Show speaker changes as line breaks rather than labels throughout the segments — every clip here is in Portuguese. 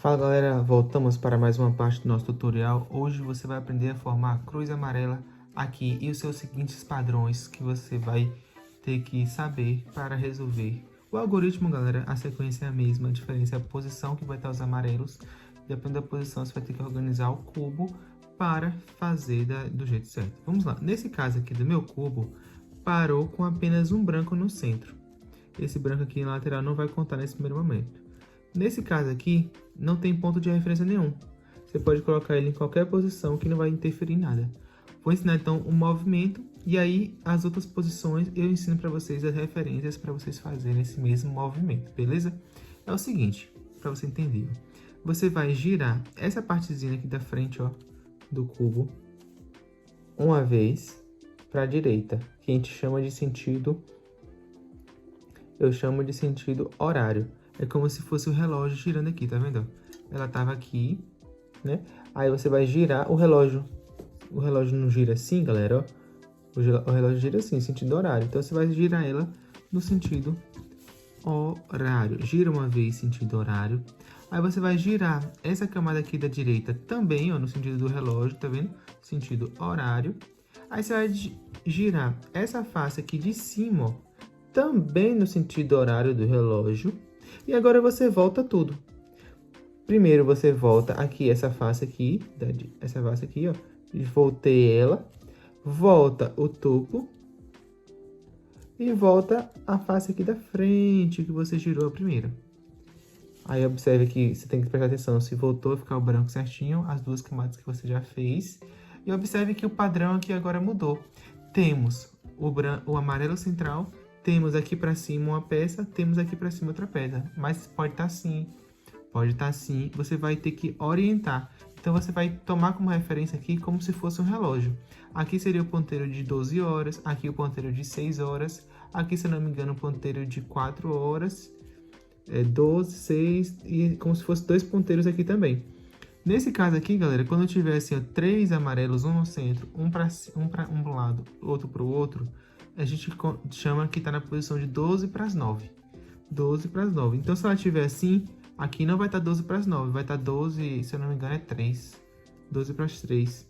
Fala galera, voltamos para mais uma parte do nosso tutorial. Hoje você vai aprender a formar a cruz amarela aqui e os seus seguintes padrões que você vai ter que saber para resolver. O algoritmo, galera, a sequência é a mesma, a diferença é a posição que vai estar os amarelos. Dependendo da posição, você vai ter que organizar o cubo para fazer do jeito certo. Vamos lá, nesse caso aqui do meu cubo, parou com apenas um branco no centro. Esse branco aqui na lateral não vai contar nesse primeiro momento. Nesse caso aqui, não tem ponto de referência nenhum. Você pode colocar ele em qualquer posição que não vai interferir em nada. Vou ensinar então o movimento e aí as outras posições eu ensino para vocês as referências para vocês fazerem esse mesmo movimento, beleza? É o seguinte, para você entender. Você vai girar essa partezinha aqui da frente, ó, do cubo, uma vez para a direita, que a gente chama de sentido, eu chamo de sentido horário. É como se fosse o relógio girando aqui, tá vendo? Ela tava aqui, né? Aí você vai girar o relógio. O relógio não gira assim, galera, ó. O relógio gira assim, sentido horário. Então você vai girar ela no sentido horário. Gira uma vez, sentido horário. Aí você vai girar essa camada aqui da direita também, ó, no sentido do relógio, tá vendo? Sentido horário. Aí você vai girar essa face aqui de cima, ó, também no sentido horário do relógio. E agora você volta tudo. Primeiro você volta aqui, essa face aqui, ó. Voltei ela. Volta o topo. E volta a face aqui da frente, que você girou a primeira. Aí observe que você tem que prestar atenção se voltou a ficar o branco certinho, as duas camadas que você já fez. E observe que o padrão aqui agora mudou. Temos o amarelo central. Temos aqui para cima uma peça, temos aqui para cima outra peça. Mas pode estar assim, pode estar assim. Você vai ter que orientar. Então, você vai tomar como referência aqui como se fosse um relógio. Aqui seria o ponteiro de 12 horas, aqui o ponteiro de 6 horas. Aqui, se não me engano, o ponteiro de 4 horas. 12, 6 e como se fosse dois ponteiros aqui também. Nesse caso aqui, galera, quando eu tiver assim, ó, 3 amarelos, um no centro, um para um lado, outro para o outro, a gente chama que está na posição de 12 para as 9. 12 para as 9. Então, se ela estiver assim, aqui não vai estar 12 para as 9. Vai estar 12, se eu não me engano, é 3. 12 para as 3.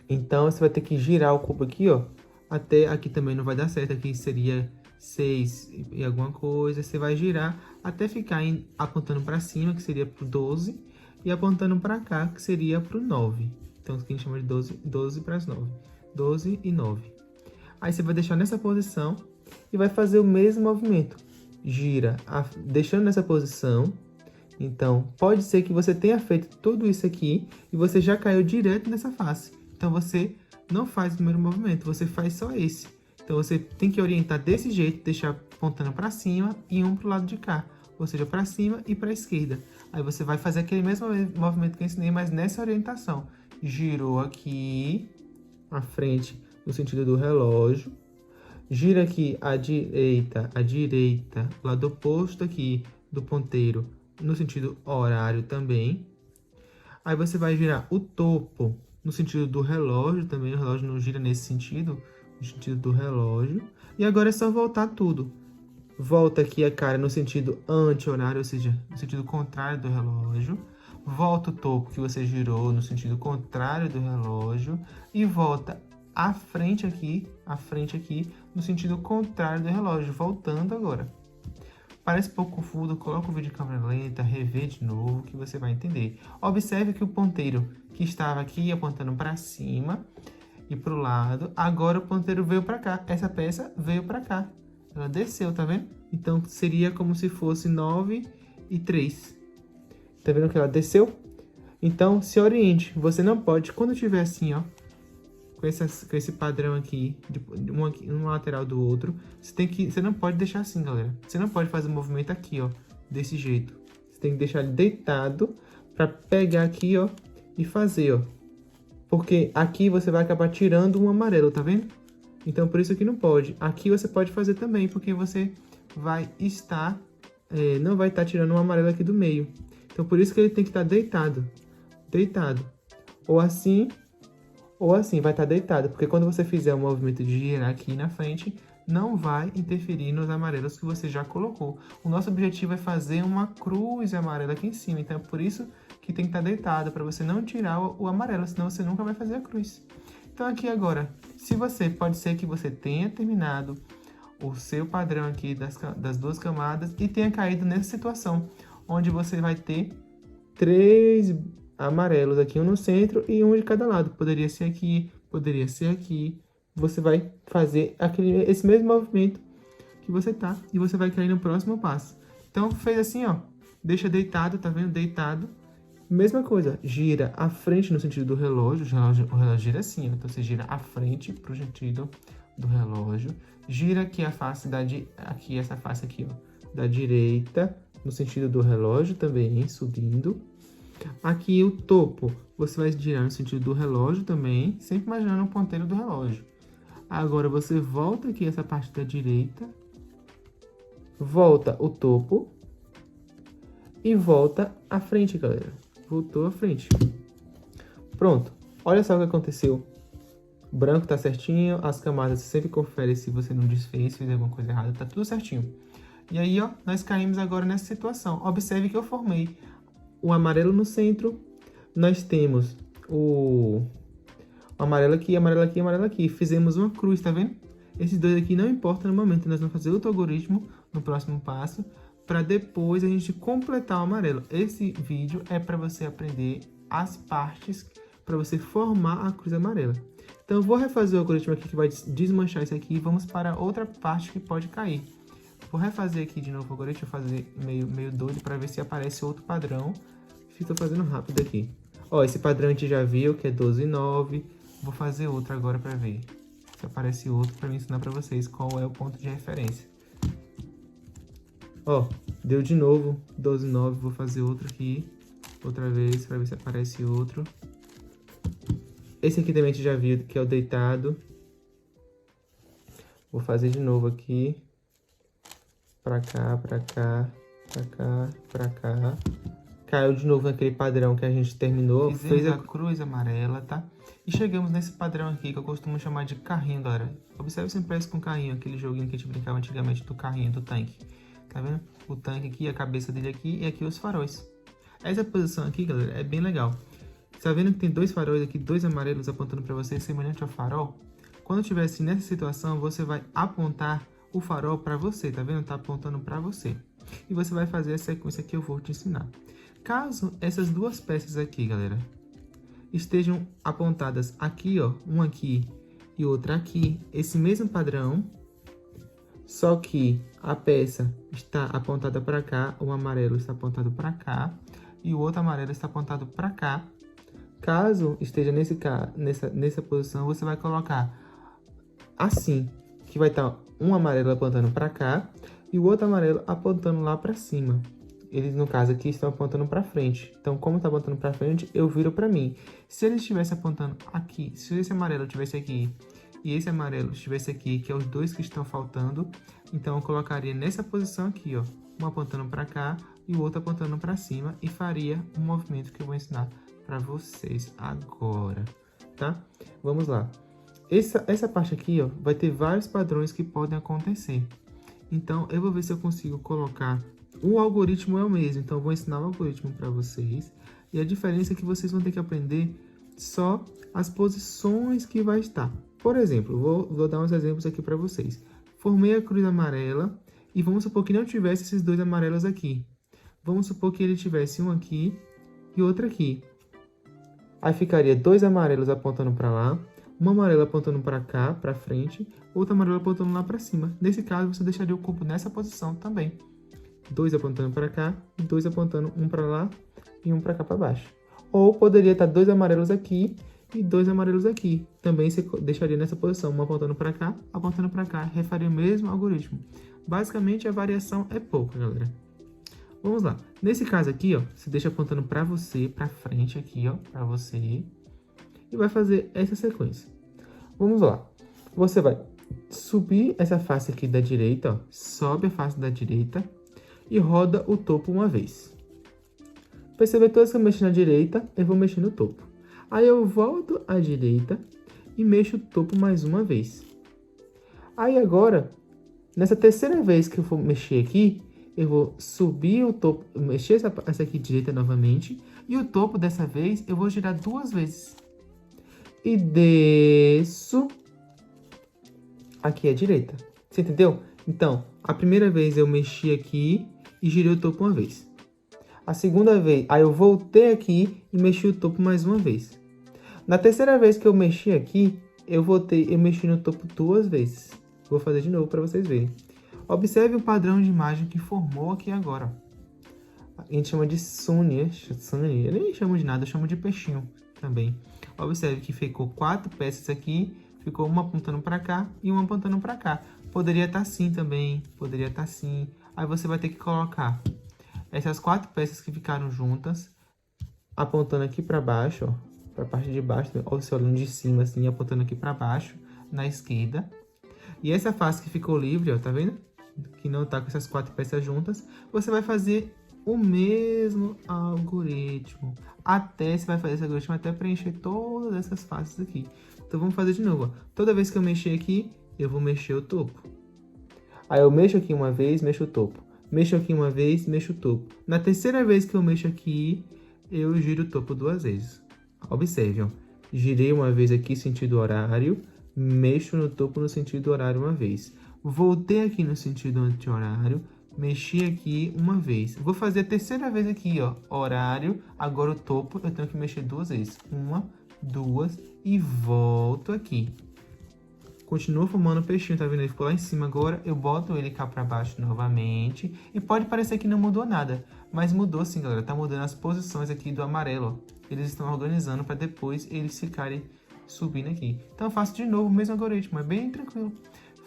Então, você vai ter que girar o cubo aqui, ó. Até aqui também não vai dar certo. Aqui seria 6 e alguma coisa. Você vai girar até ficar apontando para cima, que seria para o 12. E apontando para cá, que seria para o 9. Então, aqui a gente chama de 12 para as 9. 12 e 9. Aí você vai deixar nessa posição e vai fazer o mesmo movimento. Gira, deixando nessa posição. Então, pode ser que você tenha feito tudo isso aqui e você já caiu direto nessa face. Então, você não faz o primeiro movimento, você faz só esse. Então, você tem que orientar desse jeito, deixar apontando para cima e um para o lado de cá. Ou seja, para cima e para a esquerda. Aí você vai fazer aquele mesmo movimento que eu ensinei, mas nessa orientação. Girou aqui, à frente, no sentido do relógio, gira aqui à direita, lado oposto aqui do ponteiro, no sentido horário também. Aí você vai girar o topo no sentido do relógio também, o relógio não gira nesse sentido, no sentido do relógio. E agora é só voltar tudo. Volta aqui a cara no sentido anti-horário, ou seja, no sentido contrário do relógio. Volta o topo que você girou no sentido contrário do relógio e volta a frente aqui, no sentido contrário do relógio, voltando agora. Parece pouco confuso, coloca o vídeo em câmera lenta, revê de novo, que você vai entender. Observe que o ponteiro que estava aqui apontando para cima e para o lado, agora o ponteiro veio para cá, essa peça veio para cá. Ela desceu, tá vendo? Então, seria como se fosse 9 e 3. Tá vendo que ela desceu? Então, se oriente. Você não pode, quando tiver assim, ó, com esse padrão aqui, um lateral do outro, você não pode deixar assim, galera. Você não pode fazer o movimento aqui, ó, desse jeito. Você tem que deixar ele deitado para pegar aqui, ó, e fazer, ó. Porque aqui você vai acabar tirando um amarelo, tá vendo? Então, por isso que não pode. Aqui você pode fazer também, porque você vai estar, não vai estar tirando um amarelo aqui do meio. Então, por isso que ele tem que estar deitado. Deitado. Ou assim, ou assim, vai estar deitado, porque quando você fizer o movimento de girar aqui na frente, não vai interferir nos amarelos que você já colocou. O nosso objetivo é fazer uma cruz amarela aqui em cima, então é por isso que tem que estar deitado, para você não tirar o amarelo, senão você nunca vai fazer a cruz. Então aqui agora, pode ser que você tenha terminado o seu padrão aqui das duas camadas e tenha caído nessa situação, onde você vai ter 3 amarelos aqui, um no centro e um de cada lado. Poderia ser aqui, poderia ser aqui. Você vai fazer esse mesmo movimento que você tá e você vai cair no próximo passo. Então, fez assim, ó. Deixa deitado, tá vendo? Deitado. Mesma coisa, gira à frente no sentido do relógio. O relógio gira assim, ó. Então, você gira à frente pro sentido do relógio. Gira aqui a face aqui, essa face aqui, ó, da direita, no sentido do relógio também, subindo. Aqui o topo, você vai girar no sentido do relógio também, sempre imaginando o ponteiro do relógio. Agora você volta aqui essa parte da direita, volta o topo e volta à frente, galera. Voltou à frente. Pronto. Olha só o que aconteceu. O branco tá certinho, as camadas você sempre confere se você não desfez, fez alguma coisa errada, tá tudo certinho. E aí, ó, nós caímos agora nessa situação. Observe que eu formei o amarelo no centro, nós temos o amarelo aqui, amarelo aqui, amarelo aqui. Fizemos uma cruz, tá vendo? Esses dois aqui não importam no momento, nós vamos fazer outro algoritmo no próximo passo, para depois a gente completar o amarelo. Esse vídeo é para você aprender as partes, para você formar a cruz amarela. Então eu vou refazer o algoritmo aqui que vai desmanchar isso aqui e vamos para outra parte que pode cair. Vou refazer aqui de novo o algoritmo, vou fazer meio doido para ver se aparece outro padrão. Estou fazendo rápido aqui. Ó, esse padrão a gente já viu, que é 12 e 9. Vou fazer outro agora para ver se aparece outro, para me ensinar para vocês qual é o ponto de referência. Ó, deu de novo 12 e 9. Vou fazer outro aqui, outra vez, para ver se aparece outro. Esse aqui também a gente já viu, que é o deitado. Vou fazer de novo aqui. Pra cá, pra cá, pra cá, pra cá. Caiu de novo naquele padrão que a gente terminou. Fez a cruz amarela, tá? E chegamos nesse padrão aqui que eu costumo chamar de carrinho, galera. Observe se parece com carrinho, aquele joguinho que a gente brincava antigamente do carrinho, do tanque. Tá vendo? O tanque aqui, a cabeça dele aqui e aqui os faróis. Essa posição aqui, galera, é bem legal. Tá vendo que tem 2 faróis aqui, 2 amarelos apontando para você, semelhante ao farol? Quando estiver assim nessa situação, você vai apontar o farol para você, tá vendo? Tá apontando para você. E você vai fazer a sequência que eu vou te ensinar. Caso essas duas peças aqui, galera, estejam apontadas aqui, ó, uma aqui e outra aqui, esse mesmo padrão, só que a peça está apontada para cá, o amarelo está apontado para cá e o outro amarelo está apontado para cá. Caso esteja nessa posição, você vai colocar assim, que vai estar um amarelo apontando para cá e o outro amarelo apontando lá para cima. Eles, no caso aqui, estão apontando para frente. Então, como está apontando para frente, eu viro para mim. Se ele estivesse apontando aqui, se esse amarelo estivesse aqui e esse amarelo estivesse aqui, que é os dois que estão faltando, então eu colocaria nessa posição aqui, ó, um apontando para cá e o outro apontando para cima e faria um movimento que eu vou ensinar para vocês agora, tá? Vamos lá. Essa parte aqui, ó, vai ter vários padrões que podem acontecer. Então, eu vou ver se eu consigo colocar... O algoritmo é o mesmo, então eu vou ensinar o algoritmo para vocês. E a diferença é que vocês vão ter que aprender só as posições que vai estar. Por exemplo, vou dar uns exemplos aqui para vocês. Formei a cruz amarela e vamos supor que não tivesse esses 2 amarelos aqui. Vamos supor que ele tivesse um aqui e outro aqui. Aí ficaria 2 amarelos apontando para lá, um amarelo apontando para cá, para frente, outro amarelo apontando lá para cima. Nesse caso, você deixaria o cubo nessa posição também. 2 apontando para cá, 2 apontando um para lá e um para cá para baixo. Ou poderia estar 2 amarelos aqui e 2 amarelos aqui. Também você deixaria nessa posição, um apontando para cá, apontando para cá. Refaria o mesmo algoritmo. Basicamente, a variação é pouca, galera. Vamos lá. Nesse caso aqui, ó, você deixa apontando para você, para frente aqui, ó, para você. E vai fazer essa sequência. Vamos lá. Você vai subir essa face aqui da direita, ó. Sobe a face da direita e roda o topo uma vez. Percebe todas que eu mexi na direita, eu vou mexer no topo. Aí eu volto à direita e mexo o topo mais uma vez. Aí agora, nessa terceira vez que eu for mexer aqui, eu vou subir o topo, mexer essa aqui direita novamente. E o topo dessa vez eu vou girar 2 vezes. E desço aqui à direita. Você entendeu? Então, a primeira vez eu mexi aqui e girei o topo uma vez. A segunda vez, aí eu voltei aqui e mexi o topo mais uma vez. Na terceira vez que eu mexi aqui, eu mexi no topo 2 vezes. Vou fazer de novo para vocês verem. Observe o padrão de imagem que formou aqui agora. A gente chama de Sunny, eu nem chamo de nada, eu chamo de peixinho também. Observe que ficou 4 peças aqui, ficou uma apontando para cá e uma apontando para cá. Poderia estar assim também, poderia estar assim. Aí você vai ter que colocar essas 4 peças que ficaram juntas, apontando aqui para baixo, ó, para a parte de baixo, ou você olhando de cima assim, apontando aqui para baixo, na esquerda. E essa face que ficou livre, ó, tá vendo? Que não tá com essas 4 peças juntas, você vai fazer o mesmo algoritmo. Você vai fazer esse algoritmo até preencher todas essas faces aqui. Então vamos fazer de novo, ó. Toda vez que eu mexer aqui, eu vou mexer o topo. Aí eu mexo aqui uma vez, mexo o topo. Mexo aqui uma vez, mexo o topo. Na terceira vez que eu mexo aqui, eu giro o topo 2 vezes. Observe, ó. Girei uma vez aqui, sentido horário. Mexo no topo no sentido horário uma vez. Voltei aqui no sentido anti-horário. Mexi aqui uma vez. Vou fazer a terceira vez aqui, ó. Horário. Agora o topo eu tenho que mexer 2 vezes. 1, 2 e volto aqui. Continua formando o peixinho, tá vendo? Ele ficou lá em cima agora. Eu boto ele cá pra baixo novamente. E pode parecer que não mudou nada. Mas mudou sim, galera. Tá mudando as posições aqui do amarelo, ó. Eles estão organizando para depois eles ficarem subindo aqui. Então eu faço de novo o mesmo algoritmo, é bem tranquilo.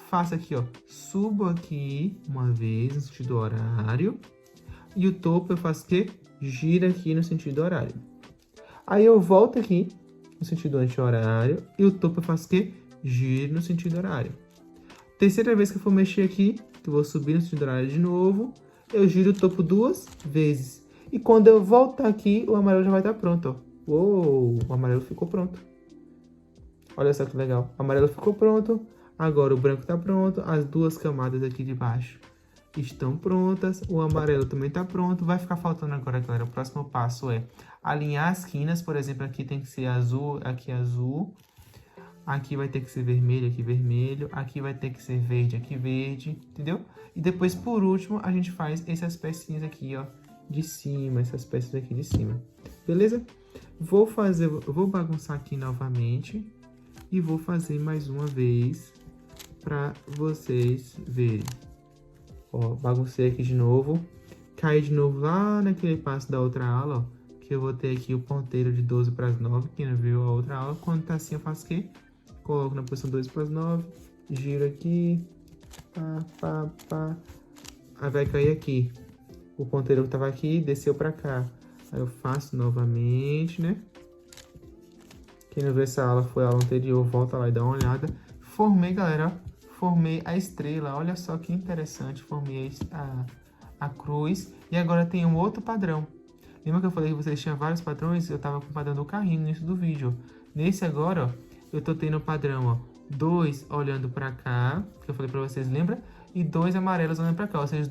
Faço aqui, ó. Subo aqui uma vez no sentido horário. E o topo eu faço o quê? Gira aqui no sentido horário. Aí eu volto aqui no sentido anti-horário. E o topo eu faço o quê? Giro no sentido horário. Terceira vez que eu for mexer aqui, que eu vou subir no sentido horário de novo, eu giro o topo 2 vezes. E quando eu voltar aqui, o amarelo já vai estar pronto, ó. Uou, o amarelo ficou pronto. Olha só que legal. O amarelo ficou pronto. Agora o branco está pronto. As 2 camadas aqui de baixo estão prontas. O amarelo também está pronto. Vai ficar faltando agora, galera. O próximo passo é alinhar as quinas. Por exemplo, aqui tem que ser azul, aqui azul. Aqui vai ter que ser vermelho, aqui vermelho. Aqui vai ter que ser verde, aqui verde. Entendeu? E depois, por último, a gente faz essas pecinhas aqui, ó, de cima. Essas peças aqui de cima. Beleza? Vou bagunçar aqui novamente. E vou fazer mais uma vez para vocês verem. Ó, baguncei aqui de novo. Caí de novo lá naquele passo da outra aula, ó. Que eu vou ter aqui o ponteiro de 12 para as 9. Quem não viu a outra aula, quando tá assim eu faço o quê? Coloco na posição 12 para as 9. Giro aqui. Pá, pá, pá. Aí vai cair aqui. O ponteiro que tava aqui desceu para cá. Aí eu faço novamente, né? Quem não viu essa aula foi a aula anterior, volta lá e dá uma olhada. Formei, galera, formei a estrela. Olha só que interessante, formei a cruz. E agora tem um outro padrão. Lembra que eu falei que vocês tinham vários padrões? Eu tava com o padrão do carrinho no início do vídeo. Nesse agora, ó, eu tô tendo o padrão, ó, 2 olhando pra cá, que eu falei pra vocês, lembra? E 2 amarelos olhando pra cá, ou seja,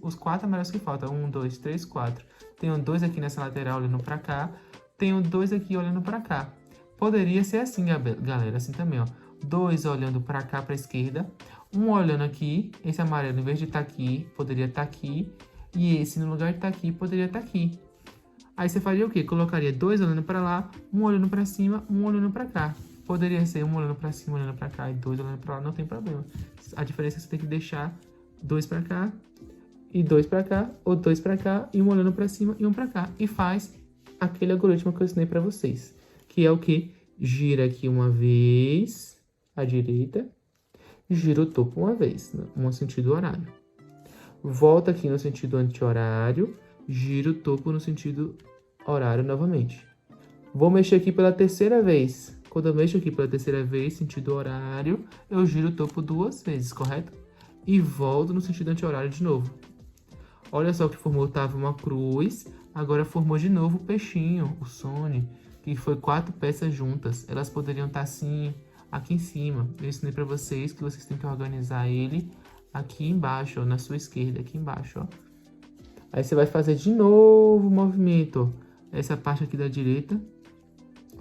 os 4 amarelos que faltam. 1, 2, 3, 4. Tenho 2 aqui nessa lateral olhando pra cá. Tenho 2 aqui olhando pra cá. Poderia ser assim, galera, assim também, ó. 2 olhando para cá, para a esquerda. 1 olhando aqui. Esse amarelo, em vez de estar aqui, poderia estar aqui. E esse, no lugar de estar aqui, poderia estar aqui. Aí você faria o quê? Colocaria 2 olhando para lá, 1 olhando para cima, 1 olhando para cá. Poderia ser 1 olhando para cima, olhando para cá e 2 olhando para lá, não tem problema. A diferença é que você tem que deixar 2 para cá e 2 para cá, ou 2 para cá e 1 olhando para cima e 1 para cá. E faz aquele algoritmo que eu ensinei para vocês. Que é o que? Gira aqui uma vez à direita, gira o topo uma vez, no sentido horário. Volta aqui no sentido anti-horário, gira o topo no sentido horário novamente. Vou mexer aqui pela terceira vez. Quando eu mexo aqui pela terceira vez, sentido horário, eu giro o topo 2 vezes, correto? E volto no sentido anti-horário de novo. Olha só que formou, tava uma cruz, agora formou de novo o peixinho, o Sony, que foi 4 peças juntas. Elas poderiam estar assim, aqui em cima. Eu ensinei para vocês que vocês têm que organizar ele aqui embaixo, ó, na sua esquerda, aqui embaixo, ó. Aí você vai fazer de novo o movimento, ó. Essa parte aqui da direita,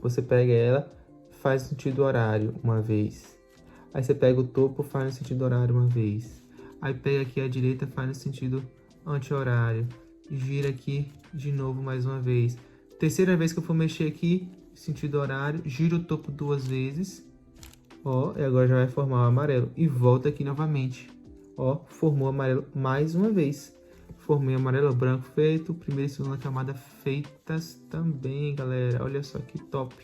você pega ela, faz no sentido horário uma vez. Aí você pega o topo, faz no sentido horário uma vez. Aí pega aqui a direita, faz no sentido anti-horário. Gira aqui de novo mais uma vez. Terceira vez que eu for mexer aqui, sentido horário, gira o topo 2 vezes. Ó, e agora já vai formar o amarelo. E volta aqui novamente. Ó, formou o amarelo mais uma vez. Formei amarelo, branco feito, primeira e segunda camada feitas também, galera. Olha só que top.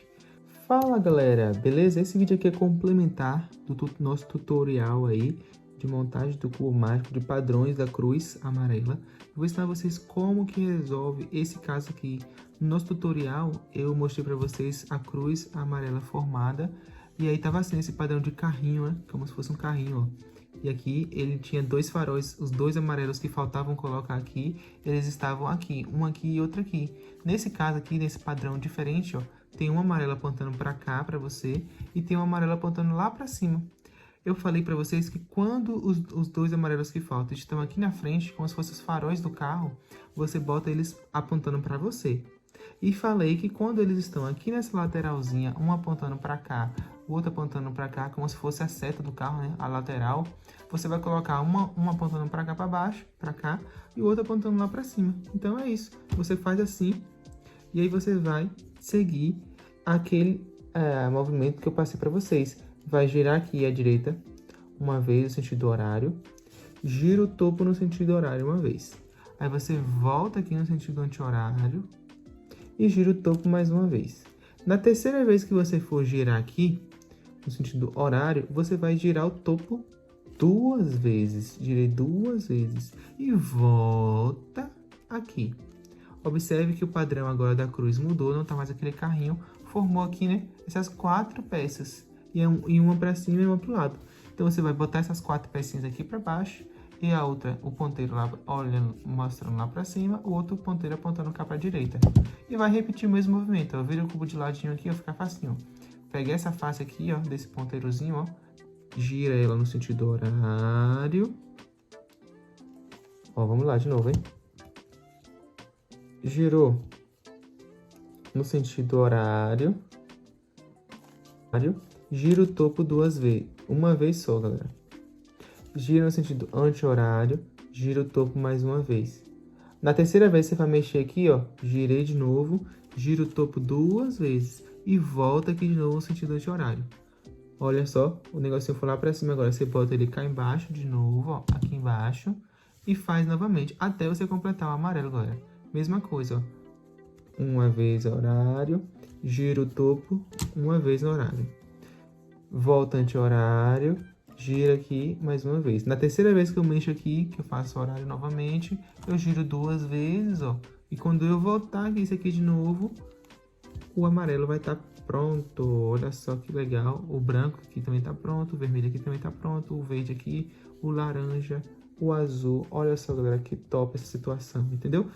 Fala, galera, beleza? Esse vídeo aqui é complementar do nosso tutorial aí de montagem do cubo mágico de padrões da cruz amarela. Eu vou ensinar vocês como que resolve esse caso aqui. No nosso tutorial, eu mostrei para vocês a cruz amarela formada. E aí tava assim, esse padrão de carrinho, né? Como se fosse um carrinho, ó. E aqui ele tinha 2 faróis, os 2 amarelos que faltavam colocar aqui, eles estavam aqui, um aqui e outro aqui. Nesse caso aqui, nesse padrão diferente, ó, tem um amarelo apontando para cá, para você, e tem um amarelo apontando lá para cima. Eu falei para vocês que quando os 2 amarelos que faltam estão aqui na frente, como se fossem os faróis do carro, você bota eles apontando para você. E falei que quando eles estão aqui nessa lateralzinha, um apontando para cá, o outro apontando para cá, como se fosse a seta do carro, né? A lateral, você vai colocar uma apontando para cá, para baixo, para cá, e o outro apontando lá para cima. Então é isso. Você faz assim, e aí você vai seguir aquele movimento que eu passei para vocês. Vai girar aqui à direita, uma vez no sentido horário, gira o topo no sentido horário uma vez. Aí você volta aqui no sentido anti-horário, e gira o topo mais uma vez. Na terceira vez que você for girar aqui, no sentido horário, você vai girar o topo 2 vezes. Girei 2 vezes. E volta aqui. Observe que o padrão agora da cruz mudou, não tá mais aquele carrinho. Formou aqui, né, essas 4 peças. E uma para cima e uma para o lado. Então você vai botar essas 4 pecinhas aqui para baixo. E a outra, o ponteiro lá olhando, mostrando lá para cima, o outro ponteiro apontando cá para a direita. E vai repetir o mesmo movimento, ó. Vira o cubo de ladinho aqui, ó, fica facinho. Pega essa face aqui, ó, desse ponteirozinho, ó, gira ela no sentido horário. Ó, vamos lá de novo, hein? Girou no sentido horário. Gira o topo 2 vezes, uma vez só, galera. Gira no sentido anti-horário, gira o topo mais uma vez. Na terceira vez você vai mexer aqui, ó, girei de novo, gira o topo 2 vezes e volta aqui de novo no sentido anti-horário. Olha só, o negocinho foi lá pra cima agora, você bota ele cá embaixo de novo, ó, aqui embaixo, e faz novamente, até você completar o amarelo, galera. Mesma coisa, ó, uma vez horário, gira o topo, uma vez no horário. Volta anti-horário, gira aqui mais uma vez. Na terceira vez que eu mexo aqui, que eu faço o horário novamente, eu giro 2 vezes, ó. E quando eu voltar aqui, isso aqui de novo, o amarelo vai estar pronto. Olha só que legal. O branco aqui também tá pronto, o vermelho aqui também tá pronto, o verde aqui, o laranja, o azul. Olha só, galera, que top essa situação, entendeu?